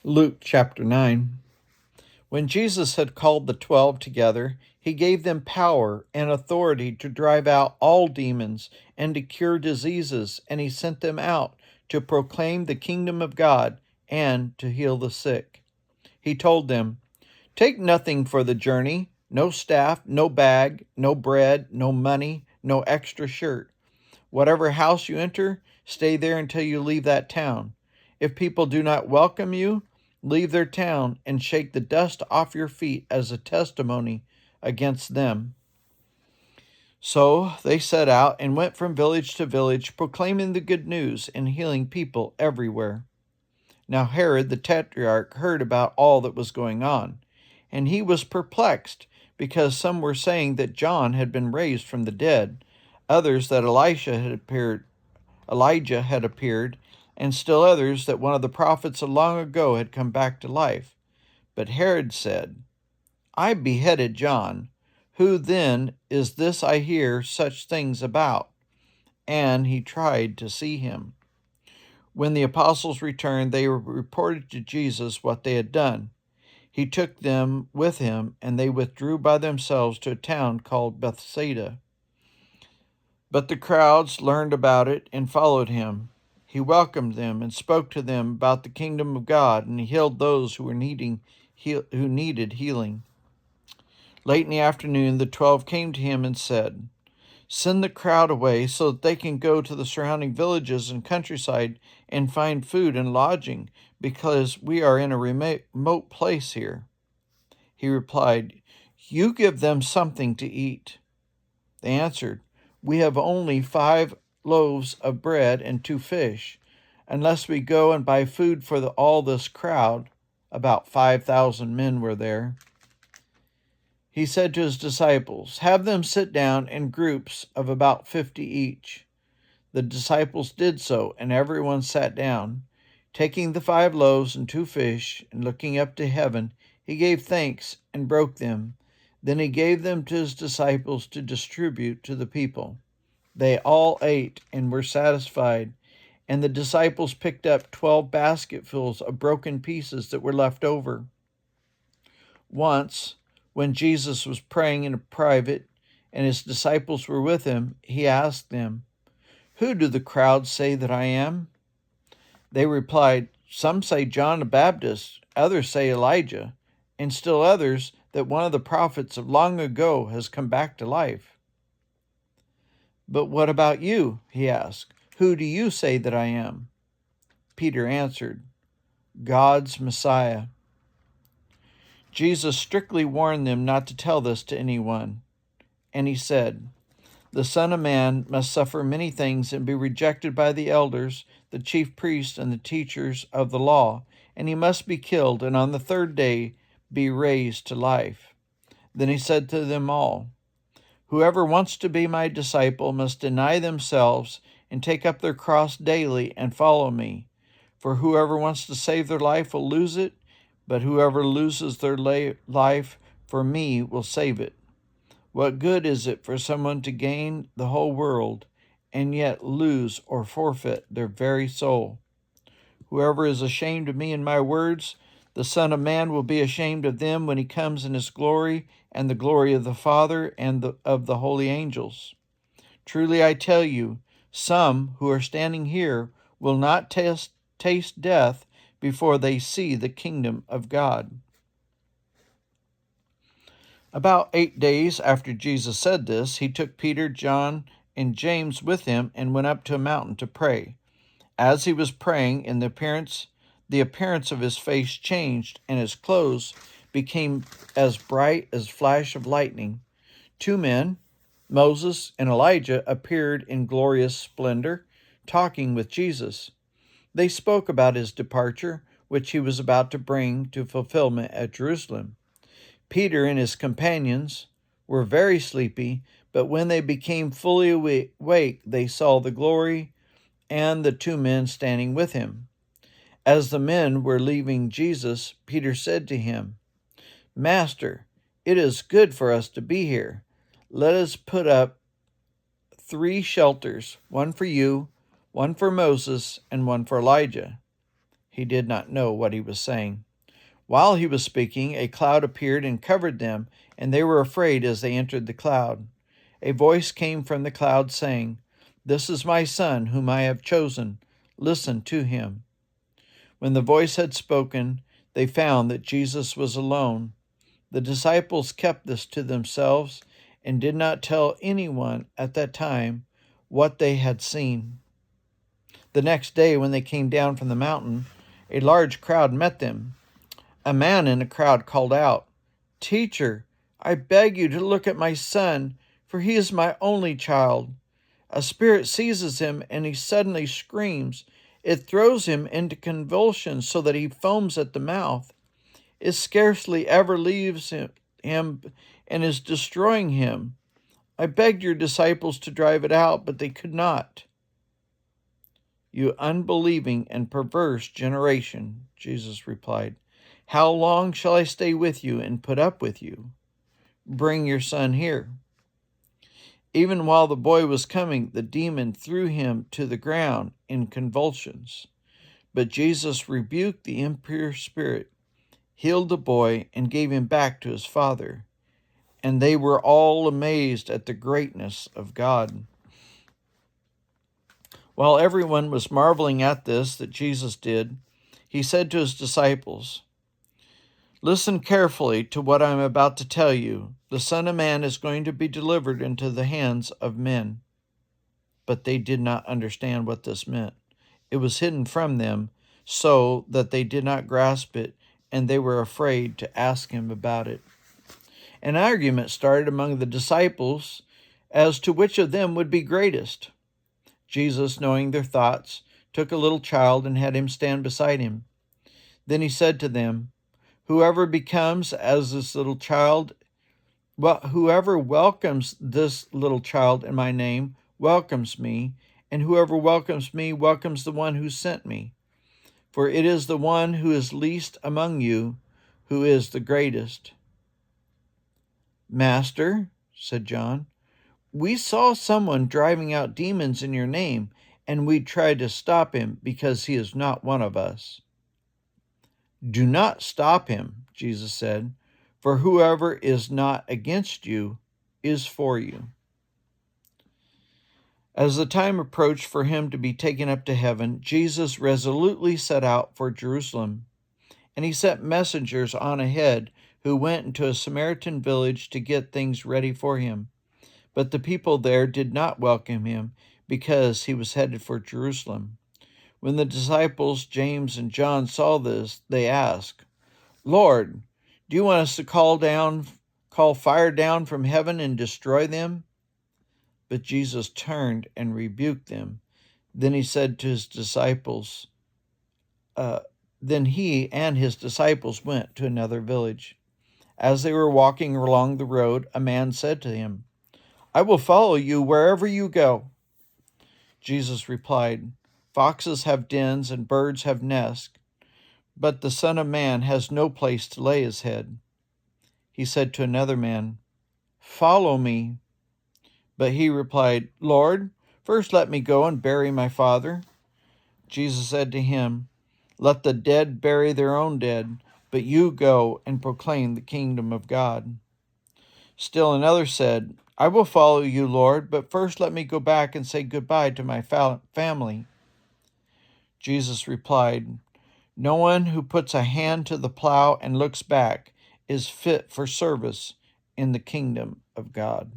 Luke chapter 9. When Jesus had called the 12 together, he gave them power and authority to drive out all demons and to cure diseases, and he sent them out to proclaim the kingdom of God and to heal the sick. He told them, "Take nothing for the journey, no staff, no bag, no bread, no money, no extra shirt. Whatever house you enter, stay there until you leave that town. If people do not welcome you, leave their town and shake the dust off your feet as a testimony against them." So they set out and went from village to village, proclaiming the good news and healing people everywhere. Now Herod the Tetrarch heard about all that was going on, and he was perplexed, because some were saying that John had been raised from the dead, others that Elijah had appeared, and still others that one of the prophets of long ago had come back to life. But Herod said, "I beheaded John. Who then is this I hear such things about?" And he tried to see him. When the apostles returned, they reported to Jesus what they had done. He took them with him, and they withdrew by themselves to a town called Bethsaida. But the crowds learned about it and followed him. He welcomed them and spoke to them about the kingdom of God, and he healed those who needed healing. Late in the afternoon, the 12 came to him and said, "Send the crowd away so that they can go to the surrounding villages and countryside and find food and lodging, because we are in a remote place here." He replied, "You give them something to eat." They answered, "We have only 5 loaves of bread and 2 fish, unless we go and buy food for all this crowd." About 5,000 men were there. He said to his disciples, "Have them sit down in groups of about 50 each." The disciples did so, and everyone sat down. Taking the 5 loaves and 2 fish, and looking up to heaven, he gave thanks and broke them. Then he gave them to his disciples to distribute to the people. They all ate and were satisfied, and the disciples picked up 12 basketfuls of broken pieces that were left over. Once, when Jesus was praying in private and his disciples were with him, he asked them, "Who do the crowd say that I am?" They replied, "Some say John the Baptist, others say Elijah, and still others that one of the prophets of long ago has come back to life." "But what about you?" he asked. "Who do you say that I am?" Peter answered, "God's Messiah." Jesus strictly warned them not to tell this to anyone. And he said, "The Son of Man must suffer many things and be rejected by the elders, the chief priests, and the teachers of the law, and he must be killed, and on the 3rd day be raised to life." Then he said to them all, "Whoever wants to be my disciple must deny themselves and take up their cross daily and follow me. For whoever wants to save their life will lose it, but whoever loses their life for me will save it. What good is it for someone to gain the whole world and yet lose or forfeit their very soul? Whoever is ashamed of me and my words, the Son of Man will be ashamed of them when he comes in his glory and the glory of the Father and of the holy angels. Truly I tell you, some who are standing here will not taste death before they see the kingdom of God." About 8 days after Jesus said this, he took Peter, John, and James with him and went up to a mountain to pray. As he was praying, the appearance of his face changed, and his clothes became as bright as flash of lightning. 2 men, Moses and Elijah, appeared in glorious splendor, talking with Jesus. They spoke about his departure, which he was about to bring to fulfillment at Jerusalem. Peter and his companions were very sleepy, but when they became fully awake, they saw the glory and the 2 men standing with him. As the men were leaving Jesus, Peter said to him, "Master, it is good for us to be here. Let us put up 3 shelters, one for you, one for Moses, and one for Elijah." He did not know what he was saying. While he was speaking, a cloud appeared and covered them, and they were afraid as they entered the cloud. A voice came from the cloud saying, "This is my Son, whom I have chosen. Listen to him." When the voice had spoken, they found that Jesus was alone. The disciples kept this to themselves and did not tell anyone at that time what they had seen. The next day, when they came down from the mountain, a large crowd met them. A man in the crowd called out, "Teacher, I beg you to look at my son, for he is my only child. A spirit seizes him, and he suddenly screams. It throws him into convulsions so that he foams at the mouth. It scarcely ever leaves him and is destroying him. I begged your disciples to drive it out, but they could not." "You unbelieving and perverse generation," Jesus replied, "how long shall I stay with you and put up with you? Bring your son here." Even while the boy was coming, the demon threw him to the ground in convulsions. But Jesus rebuked the impure spirit, healed the boy, and gave him back to his father. And they were all amazed at the greatness of God. While everyone was marveling at this that Jesus did, he said to his disciples, "Listen carefully to what I am about to tell you. The Son of Man is going to be delivered into the hands of men." But they did not understand what this meant. It was hidden from them so that they did not grasp it, and they were afraid to ask him about it. An argument started among the disciples as to which of them would be greatest. Jesus, knowing their thoughts, took a little child and had him stand beside him. Then he said to them, "Whoever becomes as this little child, whoever welcomes this little child in my name welcomes me, and whoever welcomes me welcomes the one who sent me. For it is the one who is least among you who is the greatest." "Master," said John, "we saw someone driving out demons in your name, and we tried to stop him because he is not one of us." "Do not stop him," Jesus said, "for whoever is not against you is for you." As the time approached for him to be taken up to heaven, Jesus resolutely set out for Jerusalem, and he sent messengers on ahead who went into a Samaritan village to get things ready for him. But the people there did not welcome him because he was headed for Jerusalem. When the disciples, James and John, saw this, they asked, "Lord, do you want us to call fire down from heaven and destroy them?" But Jesus turned and rebuked them. Then he said to his disciples, Then he and his disciples went to another village. As they were walking along the road, a man said to him, "I will follow you wherever you go." Jesus replied, "Foxes have dens and birds have nests, but the Son of Man has no place to lay his head." He said to another man, "Follow me." But he replied, "Lord, first let me go and bury my father." Jesus said to him, "Let the dead bury their own dead, but you go and proclaim the kingdom of God." Still another said, "I will follow you, Lord, but first let me go back and say goodbye to my family." Jesus replied, "No one who puts a hand to the plow and looks back is fit for service in the kingdom of God."